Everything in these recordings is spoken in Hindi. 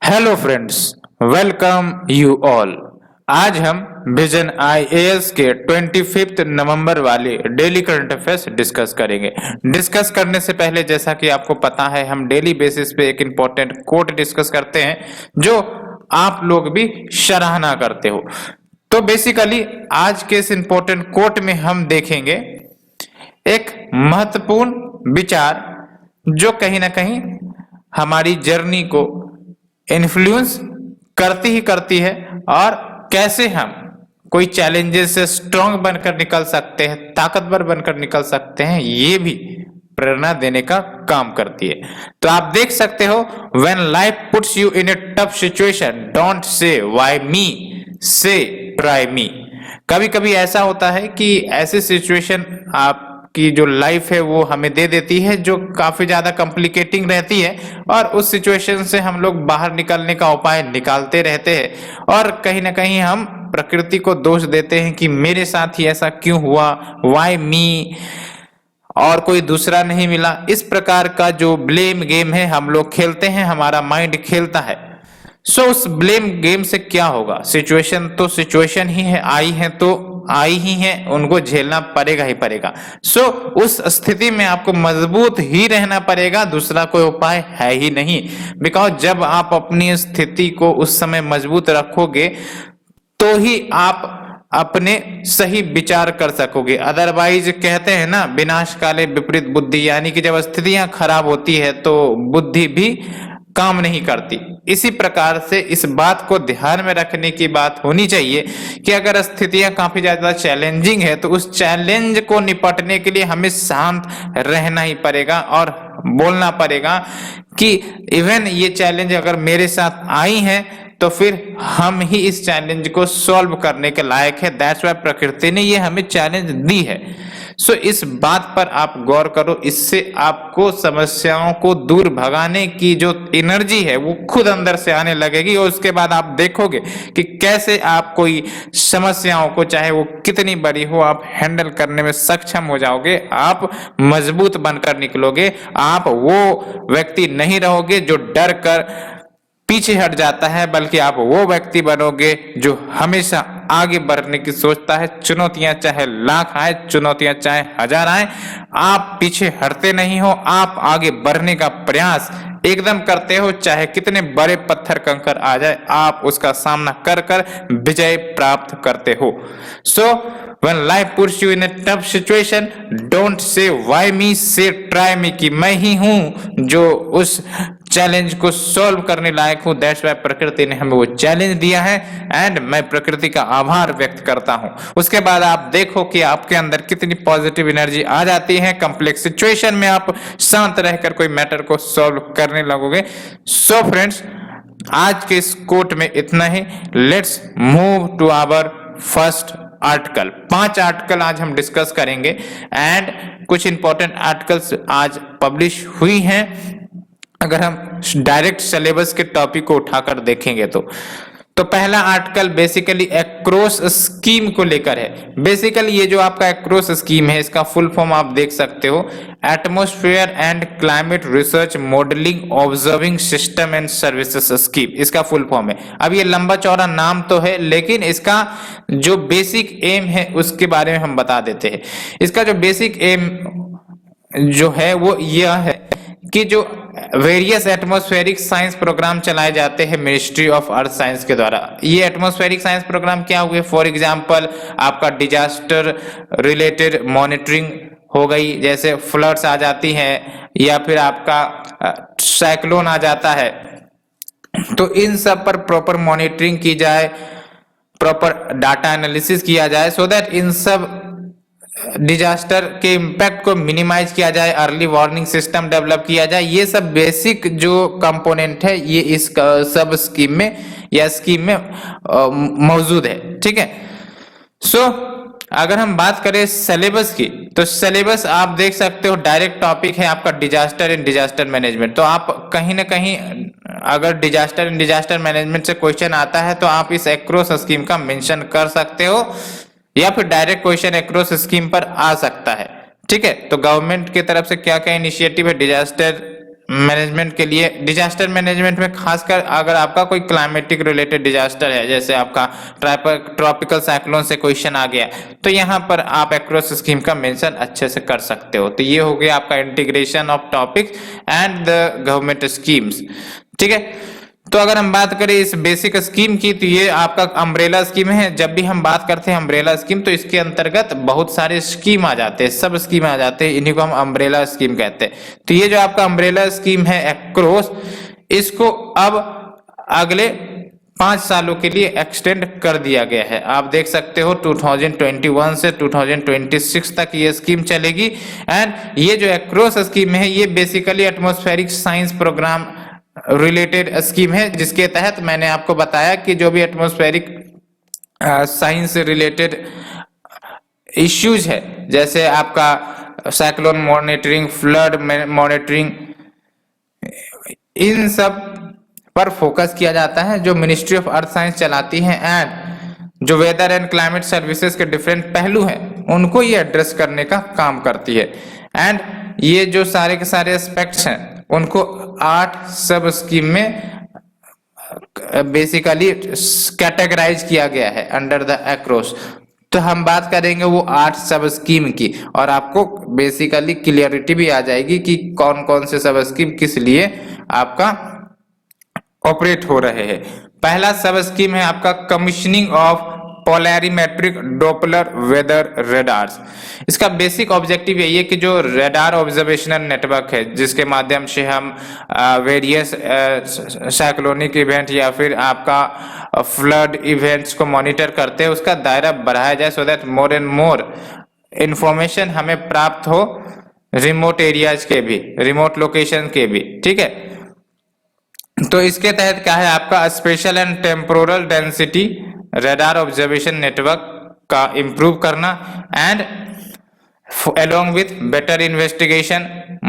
Hello friends, welcome you all. आज हम विजन आईएएस के 25 नवंबर वाले डेली करंट अफेयर्स डिस्कस करेंगे। डिस्कस करने से पहले, जैसा कि आपको पता है, हम डेली बेसिस पे एक इम्पोर्टेंट कोट डिस्कस करते हैं जो आप लोग भी सराहना करते हो। तो बेसिकली आज के इस इम्पोर्टेंट कोट में हम देखेंगे एक महत्वपूर्ण विचार जो कहीं ना कहीं हमारी जर्नी को इन्फ्लुएंस करती ही करती है, और कैसे हम कोई चैलेंजेस से स्ट्रांग बनकर निकल सकते हैं, ताकतवर बनकर निकल सकते हैं, ये भी प्रेरणा देने का काम करती है। तो आप देख सकते हो, when life puts you in A tough situation don't say why मी, से ट्राई मी। कभी कभी ऐसा होता है कि ऐसी सिचुएशन आपकी जो लाइफ है वो हमें दे देती है जो काफी ज्यादा कॉम्प्लिकेटिंग रहती है, और उस सिचुएशन से हम लोग बाहर निकलने का उपाय निकालते रहते हैं, और कहीं ना कहीं हम प्रकृति को दोष देते हैं कि मेरे साथ ही ऐसा क्यों हुआ, व्हाई मी, और कोई दूसरा नहीं मिला। इस प्रकार का जो ब्लेम गेम है हम लोग खेलते हैं, हमारा माइंड खेलता है। सो उस ब्लेम गेम से क्या होगा? सिचुएशन तो सिचुएशन ही है, आई है तो आई ही है, उनको झेलना पड़ेगा ही पड़ेगा। सो उस स्थिति में आपको मजबूत ही रहना पड़ेगा, दूसरा कोई उपाय है ही नहीं। बिकॉज जब आप अपनी स्थिति को उस समय मजबूत रखोगे तो ही आप अपने सही विचार कर सकोगे। अदरवाइज कहते हैं ना, विनाश काले विपरीत बुद्धि, यानी कि जब स्थितियां खराब होती है तो बुद्धि भी काम नहीं करती। इसी प्रकार से इस बात को ध्यान में रखने की बात होनी चाहिए कि अगर स्थितियां काफी ज्यादा चैलेंजिंग है तो उस चैलेंज को निपटने के लिए हमें शांत रहना ही पड़ेगा और बोलना पड़ेगा कि इवन ये चैलेंज अगर मेरे साथ आई है तो फिर हम ही इस चैलेंज को सॉल्व करने के लायक है। दैट्स व्हाई प्रकृति ने ये हमें चैलेंज दी है। सो इस बात पर आप गौर करो, इससे आपको समस्याओं को दूर भगाने की जो एनर्जी है वो खुद अंदर से आने लगेगी, और उसके बाद आप देखोगे कि कैसे आप कोई समस्याओं को, चाहे वो कितनी बड़ी हो, आप हैंडल करने में सक्षम हो जाओगे। आप मजबूत बनकर निकलोगे। आप वो व्यक्ति नहीं रहोगे जो डर कर पीछे हट जाता है, बल्कि आप वो व्यक्ति बनोगे जो हमेशा आगे बढ़ने की सोचता है। चुनौतियां चाहे लाख आए, चुनौतियां चाहे हजार आए, आप पीछे हटते नहीं हो, आप आगे बढ़ने का प्रयास एकदम करते हो। चाहे कितने बड़े पत्थर कंकर आ जाए, आप उसका सामना कर कर विजय प्राप्त करते हो। सो when life puts you in a tough situation don't say why me, say try me, कि मैं ही हूं जो उस चैलेंज को सॉल्व करने लायक हूं। दैट्स व्हाई प्रकृति ने हमें वो चैलेंज दिया है, एंड मैं प्रकृति का आभार व्यक्त करता हूं। उसके बाद आप देखो कि आपके अंदर कितनी पॉजिटिव एनर्जी आ जाती है। कॉम्प्लेक्स सिचुएशन में आप शांत रहकर कोई मैटर को सॉल्व करने लगोगे। सो फ्रेंड्स, आज के इस कोट में इतना ही। Let's move to our first article. 5 article आज हम डिस्कस करेंगे, एंड कुछ इंपॉर्टेंट आर्टिकल्स आज पब्लिश हुई हैं। अगर हम डायरेक्ट सिलेबस के टॉपिक को उठाकर देखेंगे तो पहला आर्टिकल बेसिकली एक्रोस स्कीम को लेकर है। बेसिकली ये जो आपका एक्रोस स्कीम है, इसका फुल फॉर्म आप देख सकते हो, atmosphere and climate research modelling observing system and services scheme, इसका फुल फॉर्म है। अब ये लंबा चौड़ा नाम तो है, लेकिन इसका जो बेसिक एम है उसके बारे में हम बता देते हैं। इसका जो बेसिक एम जो है वो यह है कि जो वेरियस एटमॉस्फेरिक साइंस प्रोग्राम चलाए जाते हैं मिनिस्ट्री ऑफ अर्थ साइंस के द्वारा। ये एटमॉस्फेरिक साइंस प्रोग्राम क्या हुए? फॉर एग्जांपल आपका डिजास्टर रिलेटेड मॉनिटरिंग हो गई, जैसे फ्लड्स आ जाती हैं या फिर आपका साइक्लोन आ जाता है, तो इन सब पर प्रॉपर मॉनिटरिंग की जाए, प्रॉपर डाटा एनालिसिस किया जाए, सो दैट इन सब डिजास्टर के इम्पैक्ट को मिनिमाइज किया जाए, अर्ली वार्निंग सिस्टम डेवलप किया जाए। ये सब बेसिक जो कंपोनेंट है ये इस सब स्कीम में या स्कीम में मौजूद है। ठीक है। सो अगर हम बात करें सिलेबस की, तो सिलेबस आप देख सकते हो, डायरेक्ट टॉपिक है आपका डिजास्टर एंड डिजास्टर मैनेजमेंट। तो आप कहीं ना कहीं अगर डिजास्टर एंड डिजास्टर मैनेजमेंट से क्वेश्चन आता है तो आप इस एक्रोस स्कीम का मेंशन कर सकते हो, या फिर डायरेक्ट क्वेश्चन एक्रोस स्कीम पर आ सकता है। ठीक है। तो गवर्नमेंट की तरफ से क्या क्या इनिशिएटिव है डिजास्टर मैनेजमेंट के लिए, डिजास्टर मैनेजमेंट में खासकर अगर आपका कोई क्लाइमेटिक रिलेटेड डिजास्टर है, जैसे आपका ट्रॉपिकल साइक्लोन से क्वेश्चन आ गया, तो यहाँ पर आप एक्रोस स्कीम का मेंशन अच्छे से कर सकते हो। तो ये हो गया आपका integration of topic and the government schemes. ठीक है, तो अगर हम बात करें इस बेसिक स्कीम की, तो ये आपका अम्ब्रेला स्कीम है। जब भी हम बात करते हैं अम्ब्रेला स्कीम, तो इसके अंतर्गत बहुत सारे स्कीम आ जाते हैं, सब स्कीम आ जाते हैं, इन्हीं को हम अम्ब्रेला स्कीम कहते हैं। तो ये जो आपका अम्ब्रेला स्कीम है एक्रोस, इसको अब अगले 5 सालों के लिए एक्सटेंड कर दिया गया है। आप देख सकते हो 2021 से 2026 तक ये स्कीम चलेगी। एंड ये जो एक्रोस स्कीम है, ये basically atmospheric science programme related scheme है, जिसके तहत मैंने आपको बताया कि जो भी एटमॉस्फेरिक साइंस से रिलेटेड इश्यूज है, जैसे आपका साइक्लोन मॉनिटरिंग, फ्लड मॉनिटरिंग, इन सब पर फोकस किया जाता है, जो मिनिस्ट्री ऑफ अर्थ साइंस चलाती है। एंड जो वेदर एंड क्लाइमेट सर्विसेज के डिफरेंट पहलू हैं, उनको ये एड्रेस करने का काम करती है। एंड ये जो सारे के सारे एस्पेक्ट्स हैं, उनको 8 सब स्कीम में बेसिकली कैटेगराइज किया गया है अंडर द एक्रोस। तो हम बात करेंगे वो 8 सब स्कीम की, और आपको बेसिकली क्लियरिटी भी आ जाएगी कि कौन कौन से सब स्कीम किस लिए आपका ऑपरेट हो रहे हैं। पहला सब स्कीम है आपका commissioning of polarimetric Doppler weather radars. इसका बेसिक ऑब्जेक्टिव यही है कि जो रेडार ऑब्जर्वेशनल नेटवर्क है, जिसके माध्यम से हम वेरियस साइक्लोनिक इवेंट या फिर आपका फ्लड इवेंट्स को मॉनिटर करते हैं, उसका दायरा बढ़ाया जाए, so that more and more information हमें प्राप्त हो रिमोट एरियाज के भी, रिमोट लोकेशन के भी। ठीक है, तो इसके तहत क्या है आपका special and temporal density radar observation network का इंप्रूव करना, and along with better investigation,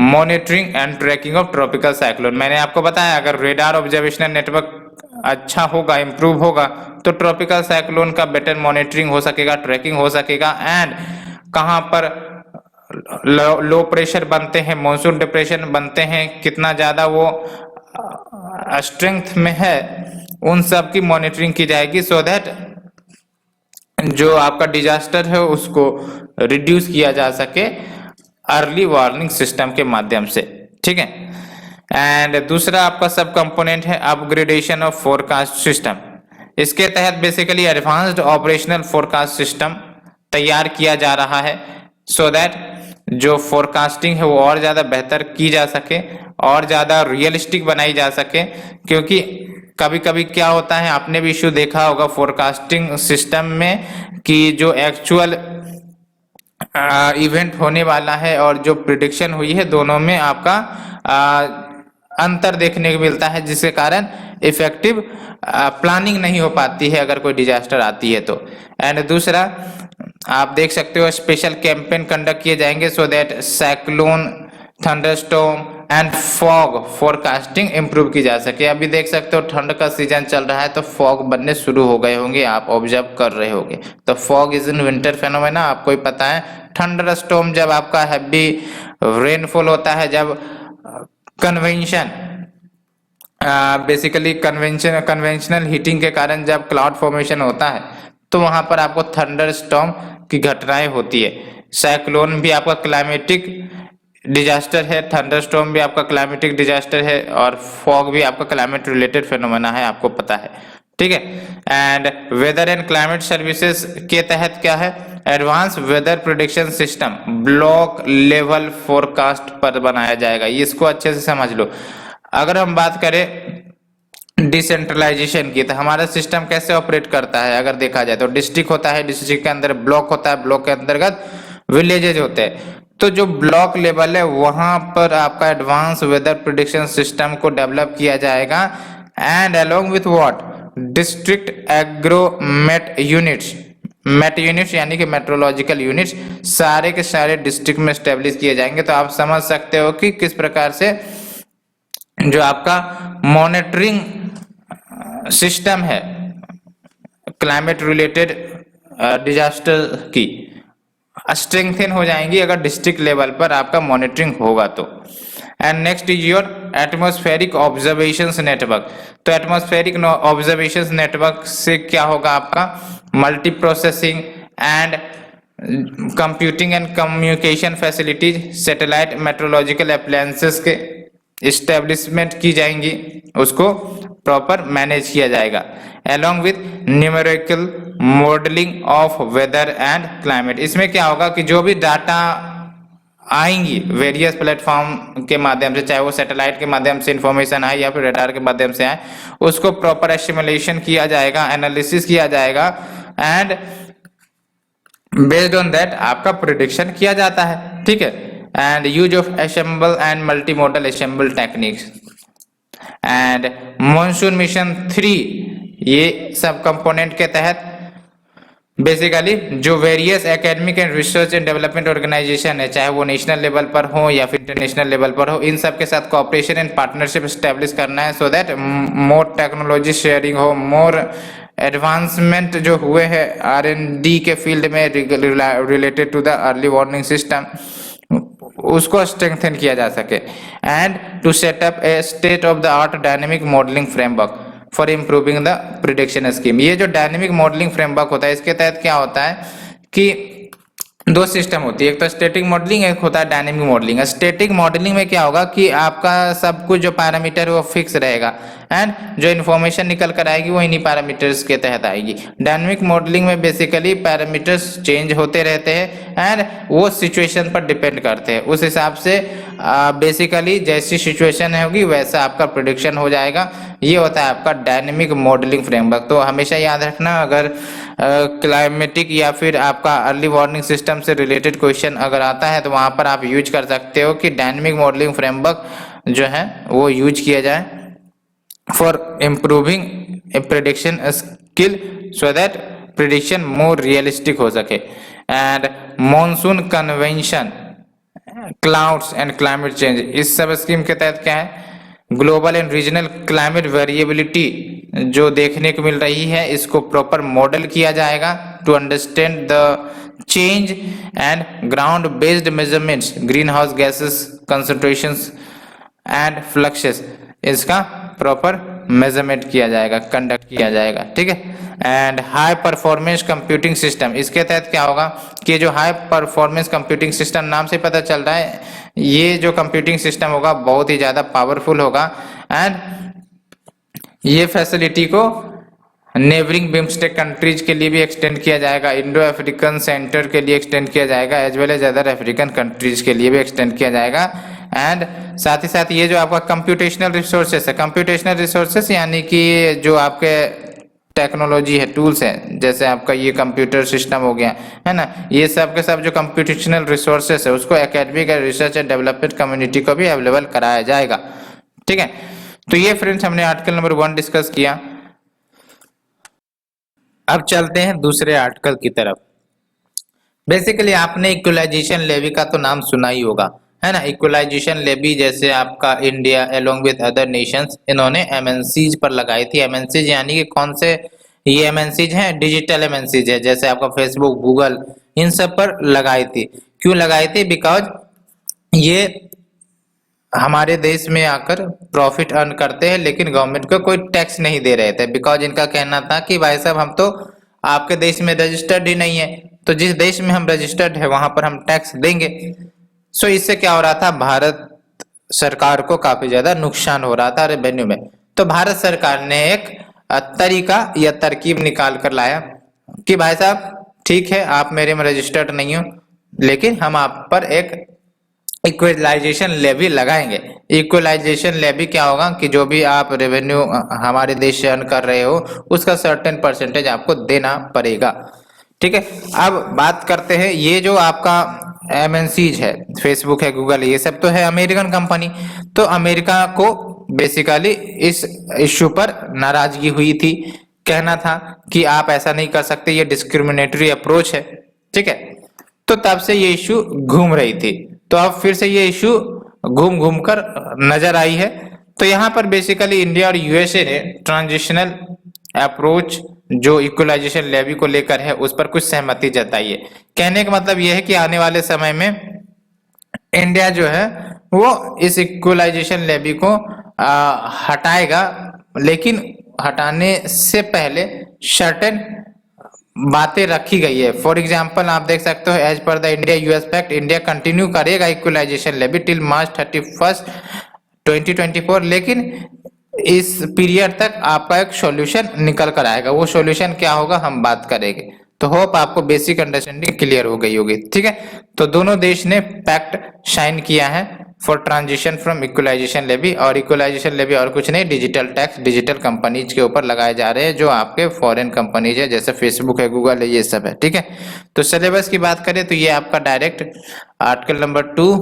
monitoring and tracking of tropical cyclone। मैंने आपको बताया अगर रेडार ऑब्जर्वेशनल नेटवर्क अच्छा होगा, इंप्रूव होगा, तो ट्रॉपिकल साइक्लोन का बेटर मॉनिटरिंग हो सकेगा, ट्रैकिंग हो सकेगा, एंड कहां पर लो प्रेशर बनते हैं, मॉनसून डिप्रेशन बनते हैं, कितना ज्यादा वो स्ट्रेंथ में है, उन सब की मॉनिटरिंग की जाएगी, सो दैट जो आपका डिजास्टर है उसको रिड्यूस किया जा सके अर्ली वार्निंग सिस्टम के माध्यम से। ठीक है, एंड दूसरा आपका सब कंपोनेंट है अपग्रेडेशन ऑफ फोरकास्ट सिस्टम। इसके तहत basically advanced operational forecast system तैयार किया जा रहा है, सो दैट जो फोरकास्टिंग है वो और ज्यादा बेहतर की जा सके और ज्यादा रियलिस्टिक बनाई जा सके। क्योंकि कभी कभी क्या होता है, आपने भी इश्यू देखा होगा फोरकास्टिंग सिस्टम में, कि जो एक्चुअल इवेंट होने वाला है और जो प्रिडिक्शन हुई है, दोनों में आपका अंतर देखने को मिलता है, जिसके कारण इफेक्टिव प्लानिंग नहीं हो पाती है अगर कोई डिजास्टर आती है तो। एंड दूसरा आप देख सकते हो स्पेशल कैंपेन कंडक्ट किए जाएंगे, so that cyclone, thunderstorm and fog forecasting improve की जा सके। अभी देख सकते हो ठंड का सीजन चल रहा है, तो फॉग बनने शुरू हो गए होंगे, आप ऑब्जर्व कर रहे होंगे। तो fog is in winter phenomena, आपको ही पता है। थंडरस्टॉर्म जब आपका हैवी रेनफॉल होता है, जब कन्वेंशन बेसिकली कन्वेंशनल हीटिंग के कारण जब क्लाउड फॉर्मेशन होता है, तो वहां पर आपको थंडरस्टॉर्म की घटनाएं होती है। साइक्लोन भी आपका क्लाइमेटिक डिजास्टर है, थंडरस्टॉर्म भी आपका क्लाइमेटिक डिजास्टर है, और फॉग भी आपका क्लाइमेट रिलेटेड फेनोमेना है, आपको पता है। ठीक है, and weather and climate services के तहत क्या है, advance weather prediction system block level forecast पर बनाया जाएगा। इसको अच्छे से समझ लो। अगर हम बात करें डिसेंट्रलाइजेशन की, तो हमारा सिस्टम कैसे ऑपरेट करता है, अगर देखा जाए तो डिस्ट्रिक्ट होता है, डिस्ट्रिक्ट के अंदर ब्लॉक होता है, ब्लॉक के अंतर्गत विलेजेज होते हैं। तो जो ब्लॉक लेवल है वहां पर आपका एडवांस वेदर प्रेडिक्शन सिस्टम को डेवलप किया जाएगा, and along with what district agromet units, met units यानी कि मेट्रोलॉजिकल यूनिट्स सारे के सारे डिस्ट्रिक्ट में स्टेब्लिश किए जाएंगे। तो आप समझ सकते हो कि किस प्रकार से जो आपका मॉनिटरिंग सिस्टम है क्लाइमेट रिलेटेड डिजास्टर की स्ट्रेंथन हो जाएंगी अगर डिस्ट्रिक्ट लेवल पर आपका मॉनिटरिंग होगा तो। And next is your atmospheric observations network. तो एटमॉस्फेरिक ऑब्जर्वेशंस नेटवर्क से क्या होगा आपका multi processing and computing and communication facilities, satellite meteorological appliances के इस्टेब्लिशमेंट की जाएंगी, उसको प्रॉपर मैनेज किया जाएगा along with numerical modelling of weather and climate. इसमें क्या होगा कि जो भी डाटा आएंगी वेरियस प्लेटफॉर्म के माध्यम से, चाहे वो सैटेलाइट के माध्यम से इंफॉर्मेशन आए या फिर रडार के माध्यम से आए, उसको प्रॉपर एस्टिमेशन किया जाएगा, एनालिसिस किया जाएगा एंड बेस्ड ऑन दैट आपका प्रिडिक्शन किया जाता है, ठीक है। And use of ensemble and multi model ensemble techniques and monsoon mission 3, ये सब कंपोनेंट के तहत बेसिकली जो various academic and research and development organisation है, चाहे वो नेशनल लेवल पर हो या फिर इंटरनेशनल लेवल पर हो, इन सब के साथ कोऑपरेशन एंड पार्टनरशिप स्टैब्लिश करना है so that more technology sharing हो, मोर एडवांसमेंट जो हुए हैं R&D के फील्ड में related to the early warning system, उसको स्ट्रेंथन किया जा सके and to set up a state of the art dynamic modelling framework for improving the prediction scheme. ये जो डायनेमिक मॉडलिंग फ्रेमवर्क होता है, इसके तहत क्या होता है कि दो सिस्टम होती है, एक तो स्टैटिक मॉडलिंग, एक होता है डायनेमिक मॉडलिंग। स्टैटिक मॉडलिंग में क्या होगा कि आपका सब कुछ जो पैरामीटर है वो फिक्स रहेगा एंड जो इन्फॉर्मेशन निकल कर आएगी वो इन्हीं पैरामीटर्स के तहत आएगी। डायनेमिक मॉडलिंग में बेसिकली पैरामीटर्स चेंज होते रहते हैं एंड वो सिचुएशन पर डिपेंड करते हैं, उस हिसाब से बेसिकली जैसी सिचुएशन होगी वैसा आपका प्रिडिक्शन हो जाएगा। ये होता है आपका डायनेमिक मॉडलिंग फ्रेमवर्क। तो हमेशा याद रखना, अगर क्लाइमेटिक या फिर आपका अर्ली वार्निंग सिस्टम से रिलेटेड क्वेश्चन अगर आता है तो वहां पर आप यूज कर सकते हो कि डायनेमिक मॉडलिंग फ्रेमवर्क जो है वो यूज किया जाए for improving prediction skill so that prediction more realistic हो सके। And monsoon convention, clouds and climate change, इस सब स्कीम के तहत क्या है global and regional climate variability जो देखने को मिल रही है, इसको प्रॉपर मॉडल किया जाएगा to understand the change and ground based measurements, green house gases concentrations and fluxes, इसका प्रॉपर मेजरमेंट किया जाएगा, कंडक्ट किया जाएगा, ठीक है। And high performance computing system, इसके तहत क्या होगा कि जो हाई परफॉर्मेंस कंप्यूटिंग सिस्टम, नाम से पता चल रहा है ये जो कंप्यूटिंग सिस्टम होगा बहुत ही ज्यादा पावरफुल होगा एंड ये फैसिलिटी को नेबरिंग बिम्स्टेक कंट्रीज के लिए भी एक्सटेंड किया जाएगा, इंडो अफ्रीकन सेंटर के लिए एक्सटेंड किया जाएगा, as well as other African countries के लिए भी एक्सटेंड किया जाएगा। एंड साथ ही साथ ये जो आपका कंप्यूटेशनल रिसोर्सेस है, कंप्यूटेशनल रिसोर्सेस यानी कि जो आपके टेक्नोलॉजी है, टूल्स है, जैसे आपका ये कंप्यूटर सिस्टम हो गया है ना, ये सब के सब जो कंप्यूटेशनल रिसोर्सेस है उसको academic research and development community को भी अवेलेबल कराया जाएगा, ठीक है। तो ये फ्रेंड्स हमने आर्टिकल नंबर 1 डिस्कस किया। अब चलते हैं दूसरे आर्टिकल की तरफ। बेसिकली आपने इक्वलाइजेशन लेवी का तो नाम सुना ही होगा, है ना। इक्वलाइजेशन लेवी जैसे आपका India along with other Nations, इन्होंने एमएनसीज पर लगाई थी। एमएनसीज यानी कि कौन से ये एमएनसीज हैं, डिजिटल एमएनसीज है, जैसे आपका फेसबुक, गूगल, इन सब पर लगाई थी। क्यों लगाई थी? बिकॉज ये हमारे देश में आकर प्रॉफिट अर्न करते हैं लेकिन गवर्नमेंट को कोई टैक्स नहीं दे रहे थे। बिकॉज इनका कहना था कि भाई साहब हम तो आपके देश में रजिस्टर्ड ही नहीं है, तो जिस देश में हम रजिस्टर्ड है वहां पर हम टैक्स देंगे। सो इससे क्या हो रहा था, भारत सरकार को काफी ज्यादा नुकसान हो रहा था रेवेन्यू में। तो भारत सरकार ने एक तरीका या तरकीब निकाल कर लाया कि भाई साहब ठीक है आप मेरे में रजिस्टर्ड नहीं हो लेकिन हम आप पर एक इक्वलाइजेशन लेवी लगाएंगे। इक्वलाइजेशन लेवी क्या होगा कि जो भी आप रेवेन्यू हमारे देश से अर्न कर रहे हो उसका सर्टेन परसेंटेज आपको देना पड़ेगा, ठीक है। अब बात करते हैं ये जो आपका एमएनसीज है, फेसबुक है, गूगल, ये सब तो है अमेरिकन कंपनी। तो अमेरिका को बेसिकली इस इश्यू पर नाराजगी हुई थी, कहना था कि आप ऐसा नहीं कर सकते, ये डिस्क्रिमिनेटरी अप्रोच है, ठीक है। तो तब से ये इश्यू घूम रही थी, तो अब फिर से ये इश्यू घूम घूम कर नजर आई है। तो यहाँ पर बेसिकली इंडिया और यूएसए ने ट्रांजिशनल अप्रोच जो इक्वलाइजेशन लेवी को लेकर है उस पर कुछ सहमति जताई है। कहने का मतलब यह है कि आने वाले समय में इंडिया जो है वो इस इक्वलाइजेशन लेवी को हटाएगा, लेकिन हटाने से पहले सर्टेन बातें रखी गई है। फॉर एग्जाम्पल आप देख सकते हो, as per the India US pact, India continue करेगा इक्वलाइजेशन लेवी टिल मार्च 31 2024, लेकिन इस पीरियड तक आपका एक सॉल्यूशन निकल कर आएगा। वो सॉल्यूशन क्या होगा हम बात करेंगे। तो होप आपको बेसिक अंडरस्टैंडिंग क्लियर हो गई होगी, ठीक है। तो दोनों देश ने पैक्ट साइन किया है for transition from equalisation levy, और इक्वलाइजेशन लेवी और कुछ नहीं, डिजिटल टैक्स डिजिटल कंपनीज के ऊपर लगाए जा रहे हैं, जो आपके फॉरेन कंपनीज है, जैसे फेसबुक है, गूगल है, ये सब है, ठीक है। तो सिलेबस की बात करें तो ये आपका direct article number 2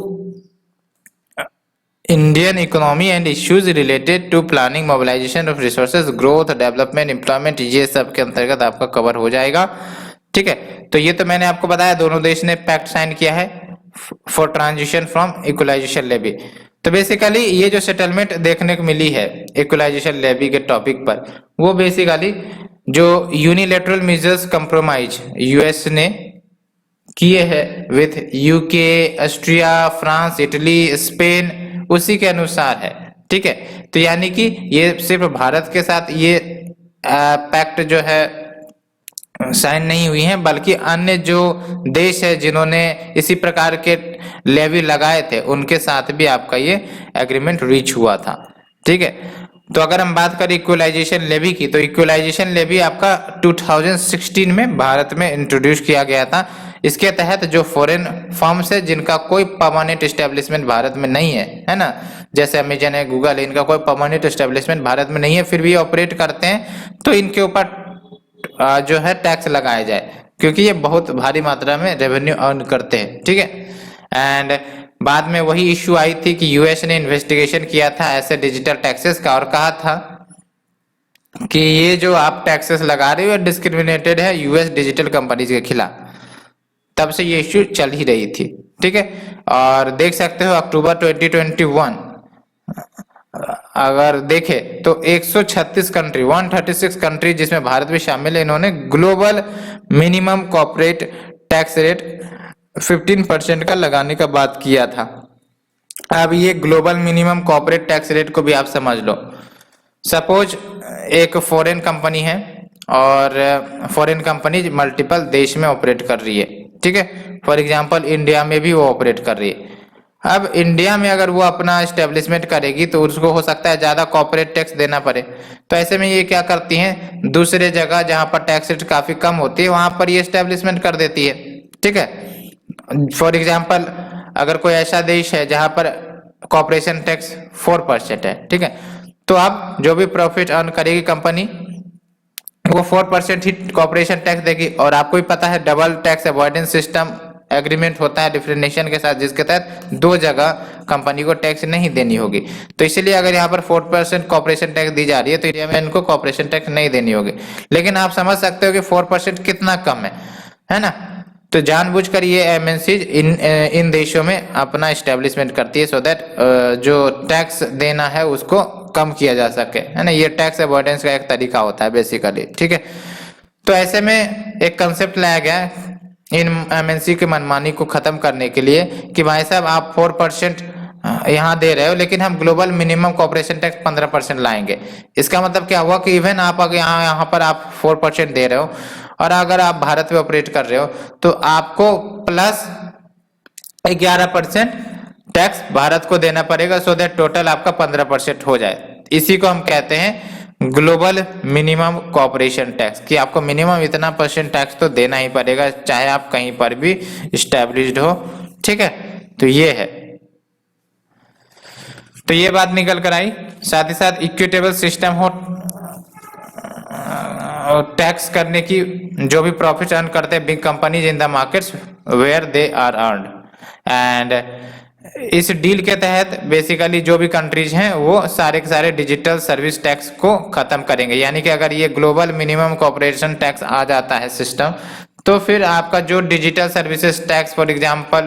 Indian economy and issues related to planning mobilisation of resources growth development employment, ये सब के अंतर्गत आपका कवर हो जाएगा, ठीक है। तो ये तो मैंने आपको बताया दोनों देश ने पैक्ट साइन किया है for transition from equalisation levy. तो बेसिकली ये जो सेटलमेंट देखने को मिली है इक्वलाइजेशन लेवी के टॉपिक पर, वो बेसिकली जो यूनिलैटरल मेजर्स कंप्रोमाइज यूएस ने किए हैं with UK, Austria, France, Italy, Spain, उसी के अनुसार है, ठीक है। तो यानी कि ये सिर्फ भारत के साथ ये पैक्ट जो है साइन नहीं हुई है, बल्कि अन्य जो देश है जिन्होंने इसी प्रकार के लेवी लगाए थे उनके साथ भी आपका ये एग्रीमेंट रीच हुआ था, ठीक है। तो अगर हम बात करें इक्वलाइजेशन लेवी की, तो इक्वलाइजेशन लेवी आपका 2016 में भारत में इंट्रोड्यूस किया गया था। इसके तहत जो फॉरेन फर्म्स है जिनका कोई परमानेंट एस्टेब्लिशमेंट भारत में नहीं है ना, जैसे अमेजन है, गूगल है, इनका कोई परमानेंट एस्टेब्लिशमेंट भारत में नहीं है, फिर भी ऑपरेट करते हैं, तो इनके ऊपर जो है टैक्स लगाया जाए, क्योंकि ये बहुत भारी मात्रा में रेवेन्यू अर्न करते हैं, ठीक है। एंड बाद में वही इश्यू आई थी कि यूएस ने इन्वेस्टिगेशन किया था ऐसे डिजिटल टैक्सेस का, और कहा था कि ये जो आप टैक्सेस लगा रहे हो डिस्क्रिमिनेटेड है यूएस डिजिटल कंपनीज के खिलाफ। तब से ये इश्यू चल ही रही थी, ठीक है। और देख सकते हो अक्टूबर 2021 अगर देखे तो 136 कंट्री 136 कंट्री जिसमें भारत भी शामिल है, इन्होंने global minimum corporate tax rate 15% का लगाने का बात किया था। अब ये global minimum corporate tax rate को भी आप समझ लो। सपोज एक फॉरेन कंपनी है और फॉरेन कंपनी मल्टीपल देश में ऑपरेट कर रही है, ठीक है। फॉर एग्जांपल इंडिया में भी वो ऑपरेट कर रही है। अब इंडिया में अगर वो अपना एस्टेब्लिशमेंट करेगी तो उसको हो सकता है ज्यादा कॉर्पोरेट टैक्स देना पड़े, तो ऐसे में ये क्या करती हैं, दूसरे जगह जहां पर टैक्स रेट काफी कम होती है वहां पर ये एस्टेब्लिशमेंट कर देती है, ठीक है। फॉर एग्जाम्पल अगर कोई ऐसा देश है जहां पर कॉर्पोरेशन टैक्स 4% है, ठीक है, तो अब जो भी प्रॉफिट अर्न करेगी कंपनी वो 4% ही कॉर्पोरेशन टैक्स देगी। और आपको भी पता है double tax avoidance system agreement होता है डिफरेंट नेशन के साथ, जिसके तहत दो जगह कंपनी को टैक्स नहीं देनी होगी। तो इसलिए अगर यहाँ पर 4% कॉर्पोरेशन टैक्स दी जा रही है तो इंडिया में इनको कॉर्पोरेशन टैक्स नहीं देनी होगी। लेकिन आप समझ सकते हो कि 4% कितना कम है ना। तो जानबूझकर ये एमएनसी इन देशों में अपना एस्टेब्लिशमेंट करती है, सो दैट जो टैक्स देना है उसको कम किया जा सके, है ना। ये टैक्स अवॉइडेंस का एक तरीका होता है बेसिकली, ठीक है। तो ऐसे में एक कंसेप्ट लाया गया है इन एमएनसी की मनमानी को खत्म करने के लिए कि भाई साहब आप 4% यहाँ दे रहे हो, लेकिन हम ग्लोबल मिनिमम कॉर्पोरेशन टैक्स 15% लाएंगे। इसका मतलब क्या हुआ कि इवन आप अगर यहाँ पर आप 4% दे रहे हो और अगर आप भारत में ऑपरेट कर रहे हो तो आपको प्लस 11% टैक्स भारत को देना पड़ेगा, सो दैट टोटल आपका 15% हो जाए। इसी को हम कहते हैं ग्लोबल मिनिमम कॉर्पोरेशन टैक्स, कि आपको मिनिमम इतना % टैक्स तो देना ही पड़ेगा चाहे आप कहीं पर भी इस्टेब्लिश्ड हो, ठीक है। तो ये है, तो ये बात निकल कर आई। साथ ही साथ इक्विटेबल सिस्टम हो टैक्स करने की, जो भी प्रॉफिट अर्न करते हैं big companies in the markets where they are earned. And इस डील के तहत बेसिकली जो भी कंट्रीज हैं वो सारे के सारे डिजिटल सर्विस टैक्स को खत्म करेंगे। यानी कि अगर ये ग्लोबल मिनिमम कॉर्पोरेशन टैक्स आ जाता है सिस्टम, तो फिर आपका जो digital services tax for example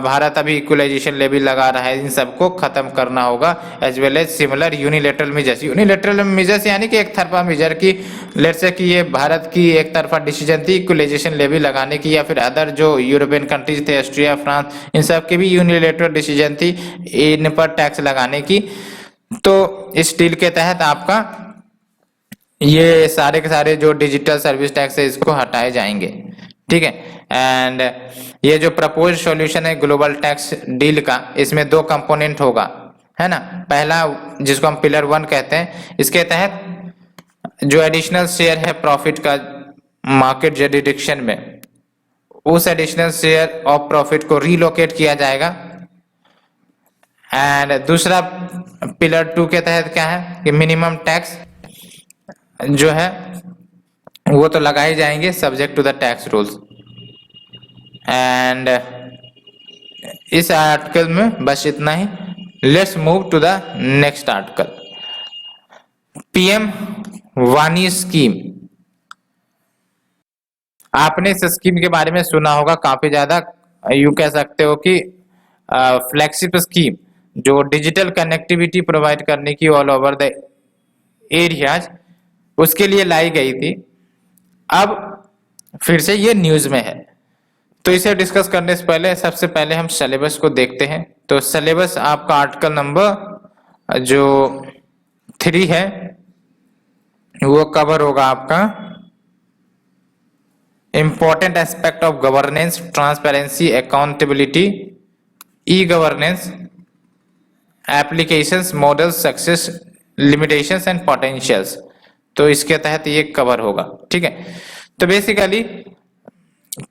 Bharat अभी इक्वलाइजेशन लेवी लगा रहा है, इन सबको खत्म करना होगा, as well as similar unilateral measures यानी कि एक तरफा मेजर की, लेट्स से कि ये भारत की एक तरफा डिसीजन थी इक्वलाइजेशन लेवी लगाने की, या फिर अदर जो यूरोपियन कंट्रीज थे ऑस्ट्रिया फ्रांस, इन सब की भी यूनिलेटरल डिसीजन थी इन पर टैक्स लगाने की। तो इस डील के तहत आपका ये सारे के सारे जो डिजिटल सर्विस टैक्स है इसको हटाए जाएंगे, ठीक है। एंड ये जो प्रपोज सॉल्यूशन है ग्लोबल टैक्स डील का, इसमें दो कंपोनेंट होगा, है ना। पहला जिसको हम पिलर 1 कहते हैं, इसके तहत जो एडिशनल शेयर है प्रॉफिट का मार्केट जुरिडिक्शन में, उस एडिशनल शेयर ऑफ प्रॉफिट को रीलोकेट किया जाएगा। एंड दूसरा पिलर 2 के तहत क्या है कि मिनिमम टैक्स जो है वो तो लगाए जाएंगे subject to the tax rules. And इस आर्टिकल में बस इतना ही। Let's move to the next article, PM वानी स्कीम। आपने इस स्कीम के बारे में सुना होगा काफी ज्यादा, यूं कह सकते हो कि फ्लैगशिप स्कीम जो डिजिटल कनेक्टिविटी प्रोवाइड करने की ऑल ओवर द एरियाज, उसके लिए लाई गई थी। अब फिर से ये न्यूज में है, तो इसे डिस्कस करने से पहले सबसे पहले हम सिलेबस को देखते हैं। तो सिलेबस आपका आर्टिकल नंबर जो 3 है वो कवर होगा आपका important aspect of governance, transparency, accountability, e governance, applications, models, success, limitations and potentials. तो इसके तहत ये कवर होगा, ठीक है। तो बेसिकली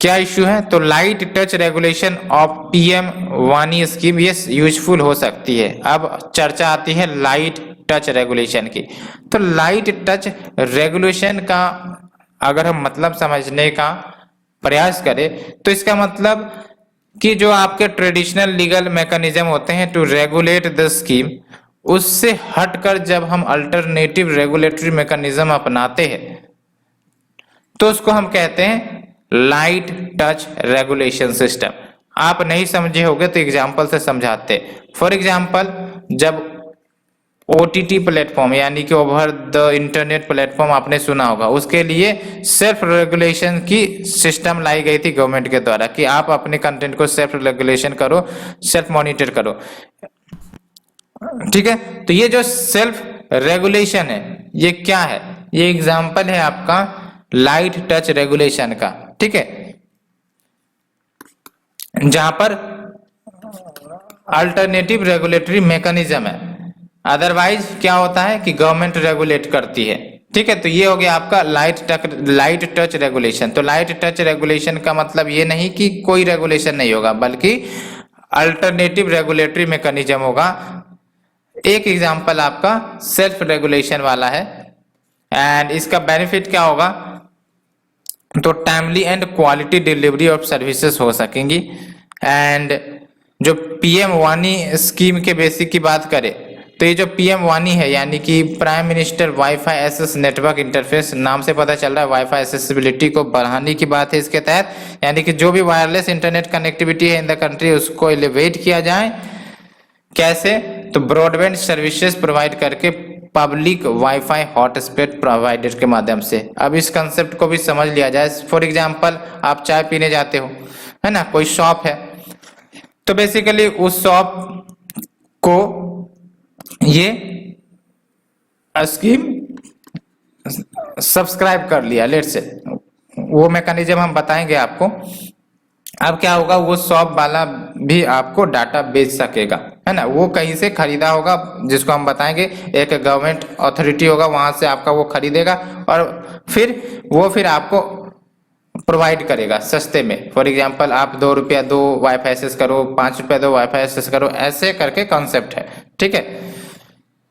क्या इश्यू है, तो light touch regulation of PM वानी स्कीम ये यूजफुल हो सकती है। अब चर्चा आती है लाइट टच रेगुलेशन की। तो लाइट टच रेगुलेशन का अगर हम मतलब समझने का प्रयास करें तो इसका मतलब कि जो आपके ट्रेडिशनल लीगल मैकेनिज्म होते हैं टू रेगुलेट द स्कीम, उससे हटकर जब हम अल्टरनेटिव रेगुलेटरी मैकेनिज्म अपनाते हैं तो उसको हम कहते हैं लाइट टच रेगुलेशन सिस्टम। आप नहीं समझे होंगे तो एग्जांपल से समझाते। फॉर एग्जांपल, जब ओटीटी प्लेटफॉर्म यानी कि ओवर द इंटरनेट प्लेटफॉर्म आपने सुना होगा, उसके लिए सेल्फ रेगुलेशन की सिस्टम लाई गई थी गवर्नमेंट के द्वारा कि आप अपने कंटेंट को सेल्फ रेगुलेशन करो, सेल्फ मॉनिटर करो, ठीक है। तो ये जो सेल्फ रेगुलेशन है ये क्या है, ये एग्जांपल है आपका लाइट टच रेगुलेशन का, ठीक है, जहां पर अल्टरनेटिव रेगुलेटरी मैकेनिज्म है। अदरवाइज क्या होता है कि गवर्नमेंट रेगुलेट करती है, ठीक है। तो ये हो गया आपका लाइट टच रेगुलेशन। तो लाइट टच रेगुलेशन का मतलब ये नहीं कि कोई रेगुलेशन नहीं होगा, बल्कि अल्टरनेटिव रेगुलेटरी मैकेनिज्म होगा। एक एग्जांपल आपका सेल्फ रेगुलेशन वाला है। एंड इसका बेनिफिट क्या होगा, तो timely and quality delivery of services हो सकेंगी। एंड जो पीएम वानी स्कीम के बेसिक की बात करें तो ये जो पीएम वानी है यानी कि prime minister wifi access network interface, नाम से पता चल रहा है वाईफाई एक्सेसिबिलिटी को बढ़ाने की बात है इसके तहत, यानी कि जो भी वायरलेस इंटरनेट कनेक्टिविटी है इन द कंट्री उसको एलिवेट किया जाए। कैसे, तो ब्रॉडबैंड सर्विसेज प्रोवाइड करके पब्लिक वाईफाई हॉटस्पॉट प्रोवाइडर के माध्यम से। अब इस कंसेप्ट को भी समझ लिया जाए। फॉर एग्जांपल, आप चाय पीने जाते हो, है ना, कोई शॉप है, तो बेसिकली उस शॉप को ये स्कीम सब्सक्राइब कर लिया, लेट से, वो मैकेनिज्म हम बताएंगे आपको। अब क्या होगा, वो शॉप वाला भी आपको डाटा बेच सकेगा, है ना, वो कहीं से खरीदा होगा जिसको हम बताएंगे, एक गवर्नमेंट अथॉरिटी होगा, वहां से आपका वो खरीदेगा और फिर आपको प्रोवाइड करेगा सस्ते में। फॉर एग्जांपल, आप 2 रुपया दो वाईफाई एक्सेस करो, 5 रुपया दो वाईफाई एक्सेस करो, ऐसे करके कॉन्सेप्ट है, ठीक है।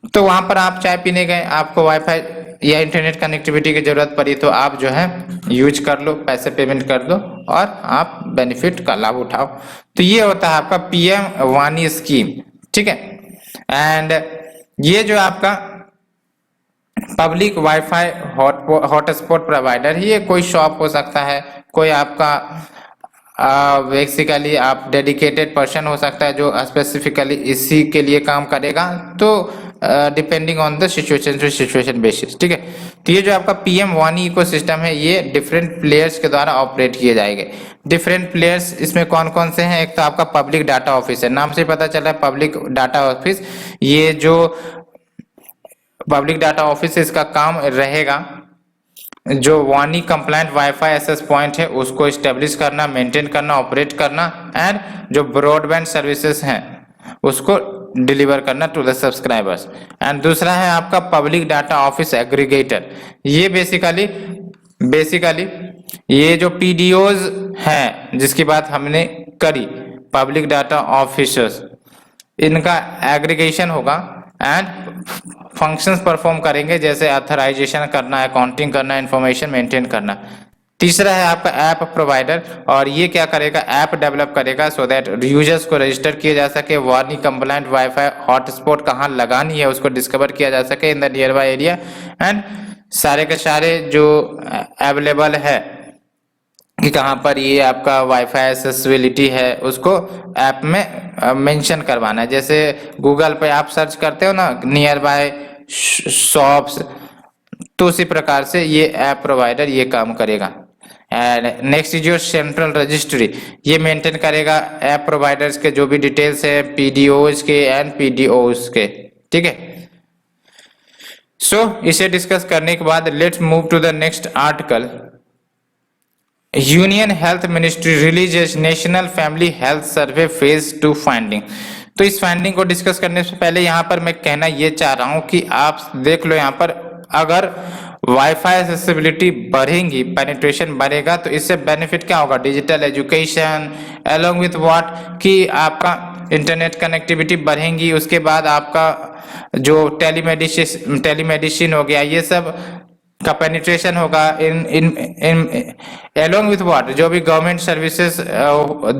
तो वहां पर आप चाय पीने गए, आपको वाईफाई या इंटरनेट कनेक्टिविटी की जरूरत पड़ी तो आप जो है यूज कर लो, पैसे पेमेंट कर दो और आप बेनिफिट का लाभ उठाओ। तो ये होता है आपका पीएम वानी स्कीम, ठीक है। एंड ये जो आपका पब्लिक वाईफाई हॉटस्पॉट प्रोवाइडर, ये कोई शॉप हो सकता है, कोई आपका बेसिकली आप डेडिकेटेड पर्सन हो सकता है जो स्पेसिफिकली इसी के लिए काम करेगा, तो depending on the situation to situation basis, ठीक है। तो ये जो आपका पीएम वानी इकोसिस्टम है ये डिफरेंट प्लेयर्स के द्वारा ऑपरेट किए जाएंगे। डिफरेंट प्लेयर्स इसमें कौन कौन से हैं? एक तो आपका पब्लिक डाटा ऑफिस है, नाम से पता चला है पब्लिक डाटा ऑफिस। ये जो पब्लिक डाटा ऑफिस इसका काम रहेगा जो वानी कंप्लायंट वाईफाई एक्सेस पॉइंट है उसको स्टेब्लिश करना, मेंटेन करना, ऑपरेट करना, एंड जो ब्रॉडबैंड सर्विसेज हैं उसको डिलीवर करना टू द सब्सक्राइबर्स। एंड दूसरा है आपका पब्लिक डाटा ऑफिस एग्रीगेटर। ये बेसिकली ये जो पीडीओज हैं जिसकी बात हमने करी, पब्लिक डाटा ऑफिसर्स, इनका एग्रीगेशन होगा एंड फंक्शंस परफॉर्म करेंगे जैसे ऑथराइजेशन करना, अकाउंटिंग करना, इंफॉर्मेशन मेंटेन करना। तीसरा है आपका ऐप प्रोवाइडर, और ये क्या करेगा? ऐप डेवलप करेगा सो दैट यूजर्स को रजिस्टर किया जा सके, वार्निंग कंप्लायंट वाईफाई हॉटस्पॉट कहाँ लगानी है उसको डिस्कवर किया जा सके in the near by area, and सारे के सारे जो अवेलेबल है कि कहाँ पर ये आपका वाईफाई एक्सेसिबिलिटी है उसको ऐप में मेंशन करवाना है। जैसे गूगल पे आप सर्च करते हो ना नियर बाय शॉप्स, तो उसी प्रकार से ये ऐप प्रोवाइडर ये काम करेगा। And next is your central registry, ये मेंटेन करेगा ऐप प्रोवाइडर्स के जो भी डिटेल्स है पीडीओज के एंड पीडीओज के, ठीक है। सो इसे डिस्कस करने के बाद let's move to the next article. Union health ministry releases national family health survey phase 2 finding. तो इस फाइंडिंग को डिस्कस करने से पहले यहाँ पर मैं कहना ये चाह रहा हूँ कि आप देख लो यहाँ पर अगर वाईफाई एक्सेसिबिलिटी बढ़ेगी, पेनिट्रेशन बढ़ेगा, तो इससे बेनिफिट क्या होगा? Digital education along with what कि आपका इंटरनेट कनेक्टिविटी बढ़ेगी, उसके बाद आपका जो टेलीमेडिसिन हो गया ये सब का पेनिट्रेशन होगा इन अलोंग विथ व्हाट जो भी गवर्नमेंट सर्विसेज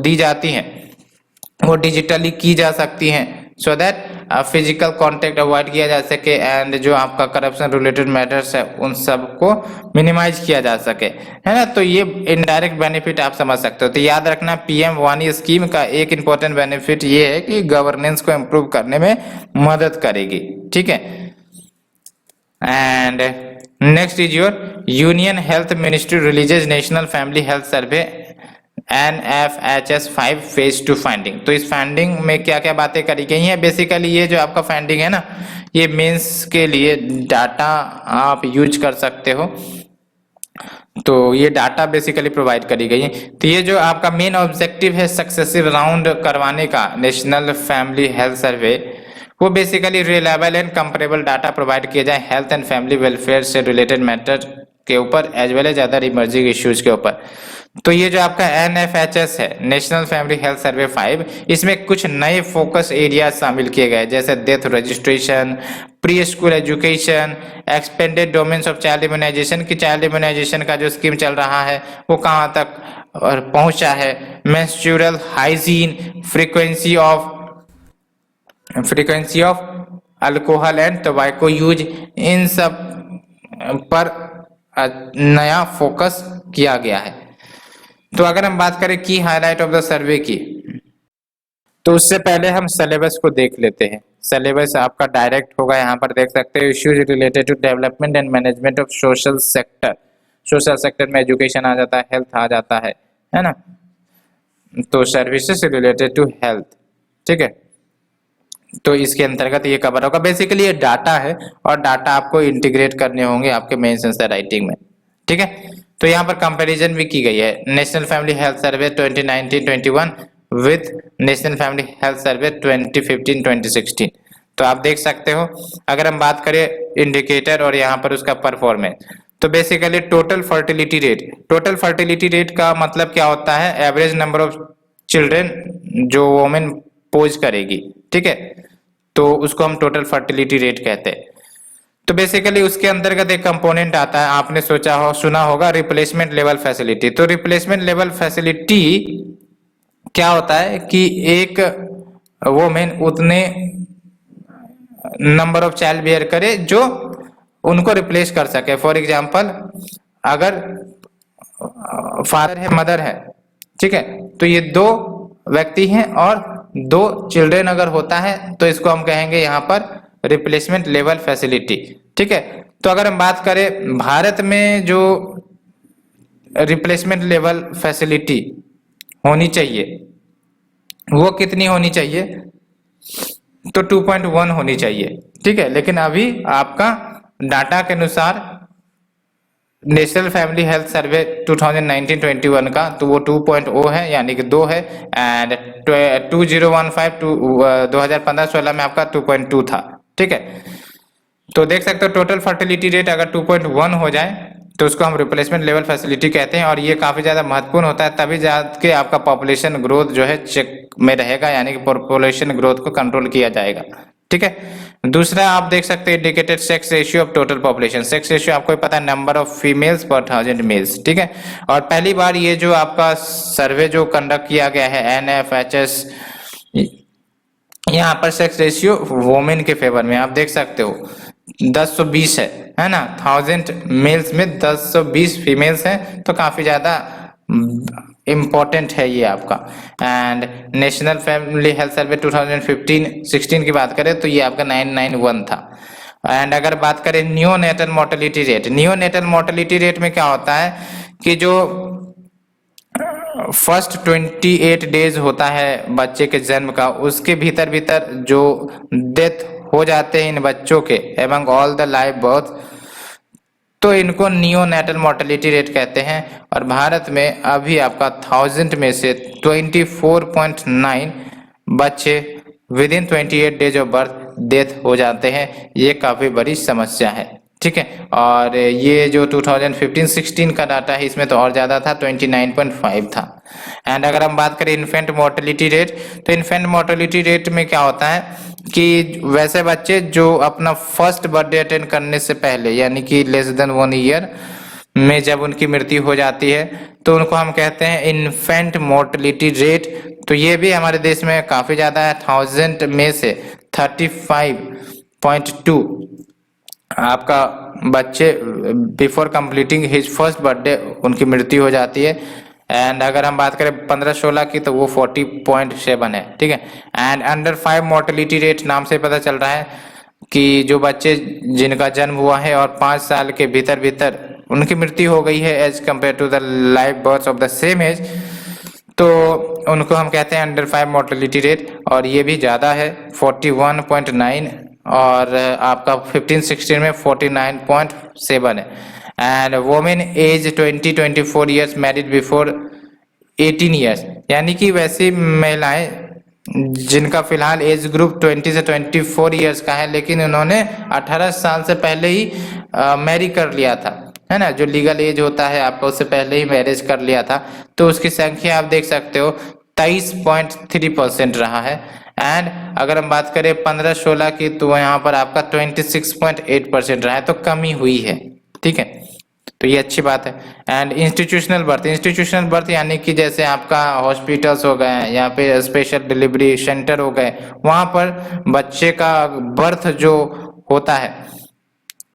दी जाती हैं वो डिजिटली की जा सकती हैं so that physical contact avoid किया जा सके एंड जो आपका करप्शन रिलेटेड मैटर्स है उन सब को मिनिमाइज किया जा सके, है ना। तो ये इनडायरेक्ट बेनिफिट आप समझ सकते हो। तो याद रखना पीएम वानी स्कीम का एक इंपॉर्टेंट बेनिफिट ये है कि गवर्नेंस को इम्प्रूव करने में मदद करेगी, ठीक है। And next is your union health ministry releases national family health survey NFHS 5 phase 2 finding. तो इस फाइंडिंग में क्या क्या बातें करी गई हैं? बेसिकली ये जो आपका फाइंडिंग है ना ये मेंस के लिए डाटा आप यूज कर सकते हो, तो ये डाटा बेसिकली प्रोवाइड करी गई है। तो ये जो आपका मेन ऑब्जेक्टिव है सक्सेसिव राउंड करवाने का नेशनल फैमिली हेल्थ सर्वे, वो basically reliable and comparable data provide किया जाए हेल्थ एंड फैमिली वेलफेयर से रिलेटेड मैटर के ऊपर as well as other emerging issues के ऊपर। तो ये जो आपका NFHS है नेशनल फैमिली हेल्थ सर्वे 5, इसमें कुछ नए फोकस एरिया शामिल किए गए जैसे death registration, pre school education, expanded domains of child immunisation की चाइल्ड इम्यूनाइजेशन का जो स्कीम चल रहा है वो कहाँ तक और पहुंचा है, menstrual hygiene, frequency of alcohol and tobacco use, इन सब पर नया फोकस किया गया है। तो अगर हम बात करें की हाईलाइट ऑफ द सर्वे की, तो उससे पहले हम सिलेबस को देख लेते हैं। सिलेबस आपका डायरेक्ट होगा, यहाँ पर देख सकते हो issues related to development and management of social sector. Social sector में एजुकेशन आ जाता है, हेल्थ आ जाता है ना। तो सर्विसेज रिलेटेड टू हेल्थ, ठीक है। तो इसके अंतर्गत ये कवर होगा। बेसिकली ये डाटा है और डाटा आपको इंटीग्रेट करने होंगे आपके मेंस आंसर राइटिंग में, ठीक है। तो यहाँ पर कंपैरिजन भी की गई है national family health survey 2019-21 with national family health सर्वे 2015-2016। तो आप देख सकते हो अगर हम बात करें इंडिकेटर और यहाँ पर उसका परफॉर्मेंस, तो बेसिकली टोटल फर्टिलिटी रेट का मतलब क्या होता है? एवरेज नंबर ऑफ चिल्ड्रेन जो वोमेन पोज करेगी, ठीक है, तो उसको हम टोटल फर्टिलिटी रेट कहते हैं। तो बेसिकली उसके अंतर्गत एक कंपोनेंट आता है, आपने सुना होगा रिप्लेसमेंट लेवल फैसिलिटी। तो रिप्लेसमेंट लेवल फैसिलिटी क्या होता है कि एक वोमेन उतने नंबर ऑफ चाइल्ड बेयर करे जो उनको रिप्लेस कर सके। फॉर एग्जांपल अगर फादर है, मदर है, ठीक है, तो ये दो व्यक्ति हैं और दो चिल्ड्रन अगर होता है तो इसको हम कहेंगे यहाँ पर रिप्लेसमेंट लेवल फैसिलिटी, ठीक है। तो अगर हम बात करें भारत में जो रिप्लेसमेंट लेवल फैसिलिटी होनी चाहिए वो कितनी होनी चाहिए, तो 2.1 होनी चाहिए, ठीक है। लेकिन अभी आपका डाटा के अनुसार नेशनल फैमिली हेल्थ सर्वे 2019-21 का तो वो 2.0 है, यानी कि 2 है। एंड 2015-16 में आपका 2.2 था, ठीक है। तो देख सकते हो टोटल फर्टिलिटी रेट अगर 2.1 हो जाए तो उसको हम रिप्लेसमेंट लेवल फैसिलिटी कहते हैं, और ये काफी ज्यादा महत्वपूर्ण होता है, तभी जाके आपका पॉपुलेशन ग्रोथ जो है चेक में रहेगा, यानी कि पॉपुलेशन ग्रोथ को कंट्रोल किया जाएगा, ठीक है। दूसरा आप देख सकते हैं indicated sex ratio of total population. Sex ratio आपको पता है नंबर ऑफ फीमेल्स पर 1000 मेल्स, ठीक है। और पहली बार ये जो आपका सर्वे जो कंडक्ट किया गया है NFHS, यहाँ पर सेक्स रेशियो वोमेन के फेवर में आप देख सकते हो 1020 है ना, 1000 मेल्स में 1020 फीमेल्स हैं, तो काफी ज्यादा इम्पोर्टेंट है ये आपका। एंड नेशनल फैमिली हेल्थ सर्वे 2015-16 की बात करें तो ये आपका 991 था। एंड अगर बात करें neonatal mortality rate, neonatal mortality rate में क्या होता है कि जो फर्स्ट 28 डेज होता है बच्चे के जन्म का, उसके भीतर भीतर जो डेथ हो जाते हैं इन बच्चों के among all the live birth, तो इनको नियोनेटल मोर्टेलिटी रेट कहते हैं। और भारत में अभी आपका 1000 में से 24.9 बच्चे with in 28 days of birth death हो जाते हैं, ये काफी बड़ी समस्या है, ठीक है। और ये जो 2015-16 का डाटा है इसमें तो और ज्यादा था, 29.5 था। एंड अगर हम बात करें इन्फेंट मोर्टेलिटी रेट, तो इन्फेंट मोर्टेलिटी रेट में क्या होता है कि वैसे बच्चे जो अपना फर्स्ट बर्थडे अटेंड करने से पहले, यानी कि लेस देन 1 ईयर में जब उनकी मृत्यु हो जाती है तो उनको हम कहते हैं इन्फेंट मोर्टेलिटी रेट। तो ये भी हमारे देश में काफी ज्यादा है, 1000 में से 35.2 आपका बच्चे before completing his first birthday उनकी मृत्यु हो जाती है। एंड अगर हम बात करें 15-16 की तो वो 40.7 है, ठीक है। एंड अंडर 5 मोर्टेलिटी रेट नाम से पता चल रहा है कि जो बच्चे जिनका जन्म हुआ है और 5 साल के भीतर भीतर उनकी मृत्यु हो गई है as compare to the live birth of the same age, तो उनको हम कहते हैं अंडर 5 मोर्टेलिटी रेट, और ये भी ज्यादा है 41.9, और आपका 15-16 में 49.7 है। And women age 20-24 years married before 18 years, यानी कि वैसी महिलाएं जिनका फिलहाल एज ग्रुप 20 से 24 ईयर्स का है लेकिन उन्होंने 18 साल से पहले ही मैरी कर लिया था, है ना, जो लीगल एज होता है आपका उससे पहले ही मैरिज कर लिया था, तो उसकी संख्या आप देख सकते हो 23.3% रहा है। एंड अगर हम बात करें 15-16 की तो यहाँ पर आपका 26.8% रहा है, तो कमी हुई है, ठीक है, तो ये अच्छी बात है। एंड इंस्टीट्यूशनल बर्थ यानी कि जैसे आपका हॉस्पिटल्स हो गए या फिर स्पेशल डिलीवरी सेंटर हो गए, वहां पर बच्चे का बर्थ जो होता है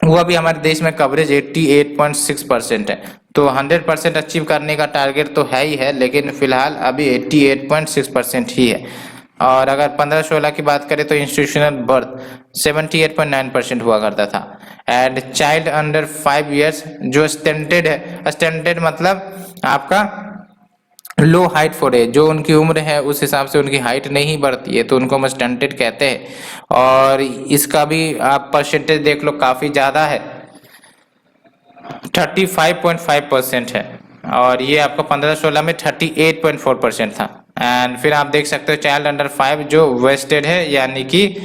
वो अभी हमारे देश में कवरेज 88.6% है, तो 100% अचीव करने का टारगेट तो है ही है, लेकिन फिलहाल अभी 88.6% ही है। और अगर 15-16 की बात करें तो इंस्टीट्यूशनल बर्थ 78.9% हुआ करता था। एंड चाइल्ड अंडर 5 इयर्स जो स्टंटेड है, स्टंटेड मतलब आपका लो हाइट फॉर एज, जो उनकी उम्र है उस हिसाब से उनकी हाइट नहीं बढ़ती है तो उनको हम स्टंटेड कहते हैं, और इसका भी आप परसेंटेज देख लो काफी ज्यादा है, 35.5% है, और ये आपका 15-16 में 38.4% था। एंड फिर आप देख सकते हो चाइल्ड अंडर 5 जो वेस्टेड है, यानी कि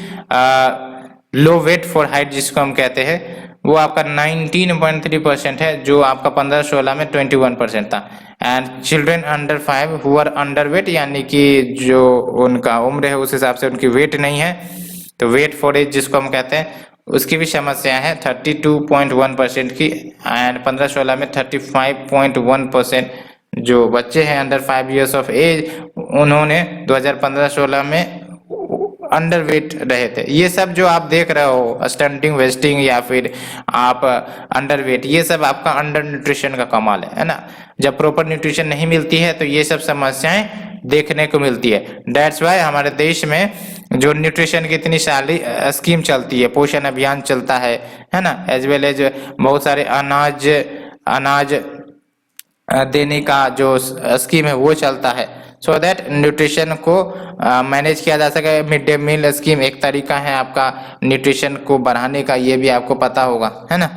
लो वेट फॉर हाइट जिसको हम कहते हैं, वो आपका 19.3% है, जो आपका 15-16 में 21% था। And children under 5 who are underweight, यानी कि जो उनका उम्र है उस हिसाब से उनकी वेट नहीं है, तो वेट फॉर एज जिसको हम कहते हैं, उसकी भी समस्या है 32.1% की। एंड 15-16 में 35.1% जो बच्चे हैं अंडर 5 इयर्स ऑफ एज, उन्होंने 2015-16 में अंडरवेट रहे थे। ये सब जो आप देख रहे हो स्टंटिंग, वेस्टिंग या फिर आप अंडरवेट, ये सब आपका अंडर न्यूट्रिशन का कमाल है ना। जब प्रॉपर न्यूट्रिशन नहीं मिलती है तो ये सब समस्याएं देखने को मिलती है। दैट्स वाई हमारे देश में जो न्यूट्रिशन की इतनी सारी स्कीम चलती है, पोषण अभियान चलता है ना, एज वेल एज बहुत सारे अनाज देने का जो स्कीम है वो चलता है, सो दैट न्यूट्रिशन को मैनेज किया जा सके। मिड डे मील स्कीम एक तरीका है आपका न्यूट्रिशन को बढ़ाने का, ये भी आपको पता होगा, है ना।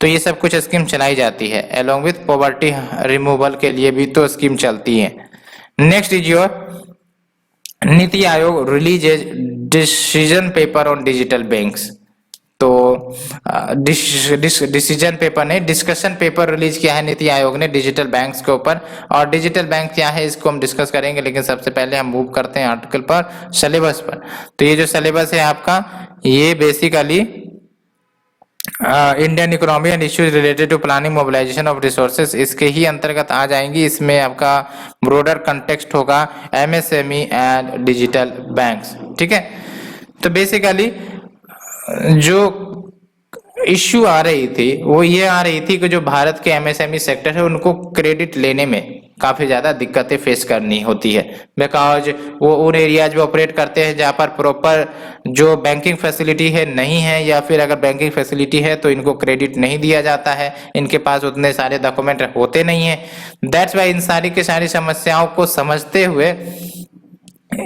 तो ये सब कुछ स्कीम चलाई जाती है। अलोंग विथ पॉवर्टी रिमूवल के लिए भी तो स्कीम चलती है। Next is your NITI Aayog release decision paper on digital banks. तो डिसीजन पेपर नहीं, डिस्कशन पेपर रिलीज किया है नीति आयोग ने डिजिटल बैंक्स के ऊपर। और डिजिटल बैंक क्या है इसको हम डिस्कस करेंगे, लेकिन सबसे पहले हम मूव करते हैं आर्टिकल पर, सिलेबस पर। तो ये जो सिलेबस है आपका, ये basically Indian economy and issues related to planning mobilisation of resources, इसके ही अंतर्गत आ जाएंगी। इसमें आपका ब्रॉडर कंटेक्स्ट होगा एमएसएमई एंड डिजिटल बैंक्स, ठीक है। तो बेसिकली जो इश्यू आ रही थी वो ये आ रही थी कि जो भारत के एमएसएमई सेक्टर है उनको क्रेडिट लेने में काफी ज्यादा दिक्कतें फेस करनी होती है, बिकॉज वो उन एरियाज में ऑपरेट करते हैं जहाँ पर प्रॉपर जो बैंकिंग फैसिलिटी है नहीं है, या फिर अगर बैंकिंग फैसिलिटी है तो इनको क्रेडिट नहीं दिया जाता है, इनके पास उतने सारे डॉक्यूमेंट होते नहीं है। दैट्स वाई इन सारी की सारी समस्याओं को समझते हुए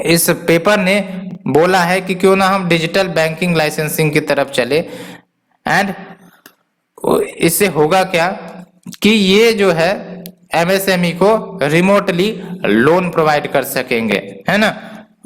इस पेपर ने बोला है कि क्यों ना हम डिजिटल बैंकिंग लाइसेंसिंग की तरफ चले। एंड इससे होगा क्या कि ये जो है एमएसएमई को रिमोटली लोन प्रोवाइड कर सकेंगे, है ना।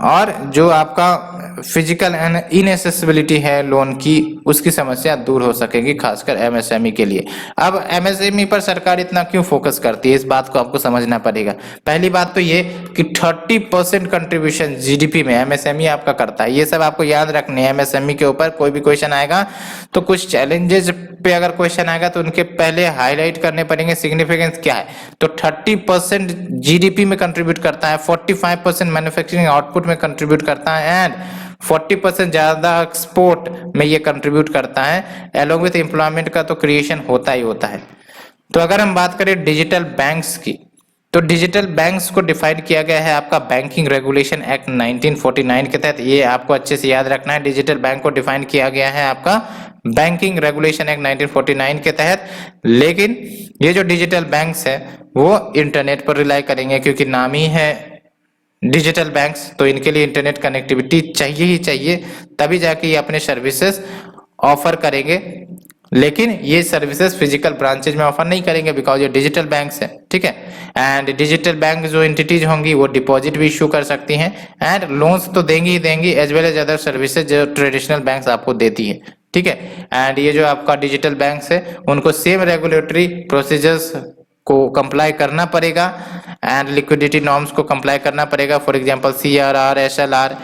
और जो आपका फिजिकल इनएसेसिबिलिटी है लोन की, उसकी समस्या दूर हो सकेगी, खासकर एमएसएमई के लिए। अब एमएसएमई पर सरकार इतना क्यों फोकस करती है, इस बात को आपको समझना पड़ेगा। पहली बात तो ये कि 30% कंट्रीब्यूशन जीडीपी में एमएसएमई आपका करता है। ये सब आपको याद रखने हैं। एमएसएमई के ऊपर कोई भी क्वेश्चन आएगा तो कुछ चैलेंजेस पे अगर क्वेश्चन आएगा तो उनके पहले हाईलाइट करने पड़ेंगे सिग्निफिकेंस क्या है। तो 30% जीडीपी में कंट्रीब्यूट करता है, 45% मैन्युफैक्चरिंग आउटपुट में कंट्रीब्यूट करता है, एंड 40% ज्यादा एक्सपोर्ट में ये कंट्रीब्यूट करता है। अलोंग विथ एम्प्लॉयमेंट का तो क्रिएशन होता ही होता है। तो अगर हम बात करें डिजिटल बैंक्स की, तो डिजिटल बैंक्स को डिफाइन किया गया है आपका बैंकिंग रेगुलेशन एक्ट 1949 के तहत। ये आपको अच्छे से याद रखना है। डिजिटल बैंक को डिफाइन किया गया है आपका बैंकिंग रेगुलेशन एक्ट 1949 के तहत। लेकिन ये जो डिजिटल बैंक्स है वो इंटरनेट पर रिलाई करेंगे, क्योंकि नाम ही है डिजिटल बैंक्स, तो इनके लिए इंटरनेट कनेक्टिविटी चाहिए ही चाहिए, तभी जाके ये अपने सर्विसेज ऑफर करेंगे। लेकिन ये सर्विसेज फिजिकल ब्रांचेज में ऑफर नहीं करेंगे, बिकॉज ये डिजिटल बैंक्स है, ठीक है। एंड डिजिटल बैंक जो एंटिटीज होंगी वो डिपॉजिट भी इशू कर सकती हैं, एंड लोन्स तो देंगी ही देंगी, as well as other services जो ट्रेडिशनल बैंक्स आपको देती है, ठीक है। एंड ये जो आपका डिजिटल बैंक्स है उनको सेम रेगुलेटरी प्रोसीजर्स को कंप्लाई करना पड़ेगा, एंड लिक्विडिटी नॉर्म्स को कंप्लाई करना पड़ेगा। For example CRR, SLR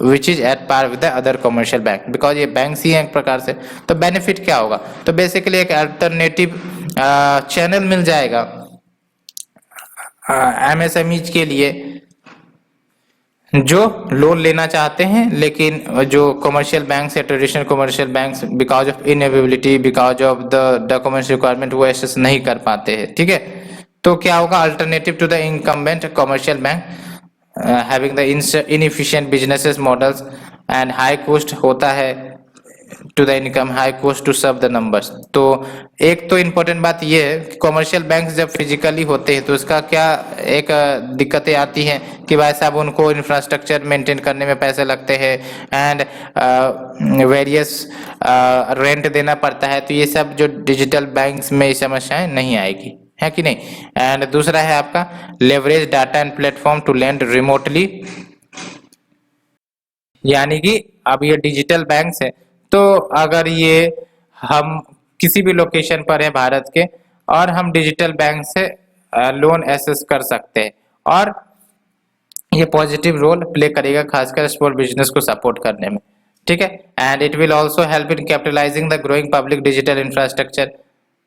which is at par with the other commercial bank, because ये बैंक्स ही हैं एक प्रकार से। तो बेनिफिट क्या होगा, तो बेसिकली एक अल्टरनेटिव चैनल मिल जाएगा एमएसएमईज के लिए जो लोन लेना चाहते हैं, लेकिन जो कमर्शियल बैंक्स है, traditional commercial banks, because of inability, because of the documents requirement, वो एक्सेस नहीं कर पाते हैं, ठीक है। तो क्या होगा, alternative to the incumbent commercial bank having the inefficient businesses models and high cost होता है to the income, high cost to serve the numbers. तो एक तो इम्पोर्टेंट बात ये है कि कमर्शियल बैंक जब फिजिकली होते हैं तो इसका क्या एक दिक्कतें आती हैं कि भाई साहब उनको इंफ्रास्ट्रक्चर मेंटेन करने में पैसे लगते हैं, एंड वेरियस रेंट देना पड़ता है। तो ये सब जो डिजिटल बैंक्स में ये समस्याएं नहीं आएगी, है कि नहीं। एंड दूसरा है आपका leverage data and platform to lend remotely, यानी कि अब ये डिजिटल बैंक्स है तो अगर ये हम किसी भी लोकेशन पर है भारत के और हम डिजिटल बैंक से लोन एक्सेस कर सकते हैं, और ये पॉजिटिव रोल प्ले करेगा खासकर स्मॉल बिजनेस को सपोर्ट करने में, ठीक है। And it will also help in capitalising the growing public digital infrastructure.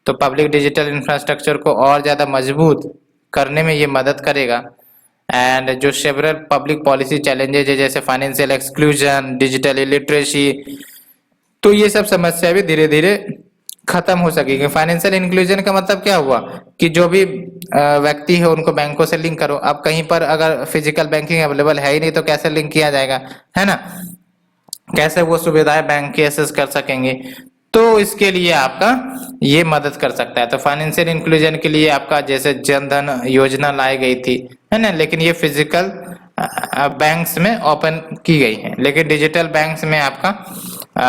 तो पब्लिक डिजिटल इंफ्रास्ट्रक्चर को और ज्यादा मजबूत करने में ये मदद करेगा। एंड जो सेवरल पब्लिक पॉलिसी चैलेंजेज है जैसे फाइनेंशियल एक्सक्लूजन, डिजिटल इलिटरेसी, तो ये सब समस्या भी धीरे धीरे खत्म हो सकेगी। फाइनेंशियल इंक्लूजन का मतलब क्या हुआ कि जो भी व्यक्ति है उनको बैंकों से लिंक करो। अब कहीं पर अगर फिजिकल बैंकिंग अवेलेबल है ही नहीं तो कैसे लिंक किया जाएगा, है ना, कैसे वो सुविधाएं बैंक की एक्सेस कर सकेंगे। तो इसके लिए आपका ये मदद कर सकता है। तो फाइनेंशियल इंक्लूजन के लिए आपका जैसे जन धन योजना लाई गई थी, है ना, लेकिन ये फिजिकल बैंक्स में ओपन की गई है, लेकिन डिजिटल बैंक्स में आपका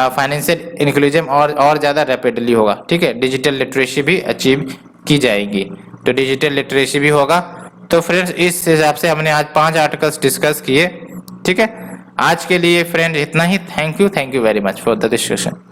फाइनेंशियल इंक्लूजन और ज्यादा रैपिडली होगा। ठीक है, डिजिटल लिटरेसी भी अचीव की जाएगी, तो डिजिटल लिटरेसी भी होगा। तो फ्रेंड्स इस हिसाब से हमने आज 5 आर्टिकल्स डिस्कस किए। ठीक है, आज के लिए फ्रेंड इतना ही। Thank you very much for the discussion.